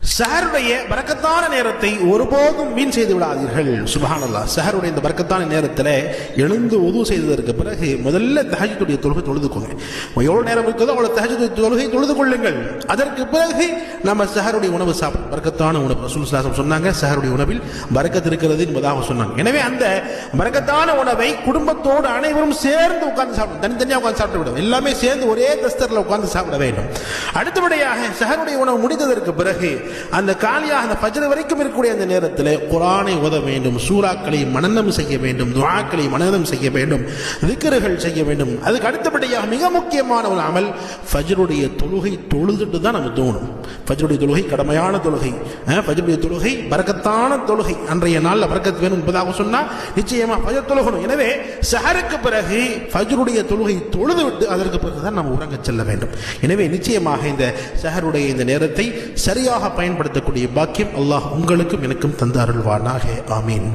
சஹருடைய பரக்கத்தான நேரத்தை ஒருபோதும் வீண் செய்து விடாதீர்கள். சுப்ஹானல்லாஹ். சஹருடைய இந்த பரக்கத்தான நேரத்தில் எழுந்து உது செய்ததற்கு பிறகு முதல்ல தஹஜ்ஜுடைய தொழுகை தொழுதுக்கோங்க. எவ்வளவு நேரம் இருக்குதோ அவ்வளவு தஹஜ்ஜுடைய தொழுகை தொழுது கொள்ளுங்கள். அதற்கு பிறகு நம்ம சஹருடைய உணவு சாப்பிடும். பரக்கத்தான உணவு ரசூலுல்லாஹி ஸல்லல்லாஹு அலைஹி வஸல்லம் சொன்னாங்க, சஹருடைய உணவில் பரக்கத் இருக்கிறது என்பதாக சொன்னாங்க. எனவே அந்த பரக்கத்தான உணவை குடும்பத்தோடு அனைவரும் சேர்ந்து உட்கார்ந்து சாப்பிடும். தனித்தனியாக உட்கார்ந்து சாப்பிட விடும். எல்லாமே சேர்ந்து ஒரே தஸ்தரில் உட்கார்ந்து சாப்பிட வேண்டும். அடுத்தபடியாக சஹருடைய உணவு முடிந்ததற்கு பிறகு அந்த காலியாக அந்த ஃபஜ்ர் வரைக்கும் இருக்கக்கூடிய அந்த நேரத்தில் குர்ஆனை ஓத வேண்டும், சூறாக்களை மனனம் செய்ய வேண்டும், துஆக்களை மனனம் செய்ய வேண்டும், திக்ருகள் செய்ய வேண்டும். அதுக்கு அடுத்தபடியாக மிக முக்கியமான ஒரு அமல் ஃபஜ்ருடைய தொழுகை தொழுதுட்டு தான் நம்ம தூங்கணும். ஃபஜ்ருடைய தொழுகை கடமையான தொழுகை, ஃபஜ்ருடைய தொழுகை பரக்கத்தான தொழுகை. அன்றைய நாளில் பரக்கத் வேணும் என்பதாக சொன்னால் நிச்சயமா ஃபஜ்ர் தொழுகணும். எனவே சஹருக்கு பிறகு ஃபஜ்ருடைய தொழுகை தொழுது விட்டு அதற்கு பிறகுதான் நாம் உறங்க செல்ல வேண்டும். எனவே நிச்சயமாக இந்த சஹருடைய இந்த நேரத்தை சரியாக பயன்படுத்தக்கூடிய பாக்கியம் அல்லாஹ் உங்களுக்கும் எனக்கும் தந்து அருள்வானாக. ஆமீன்.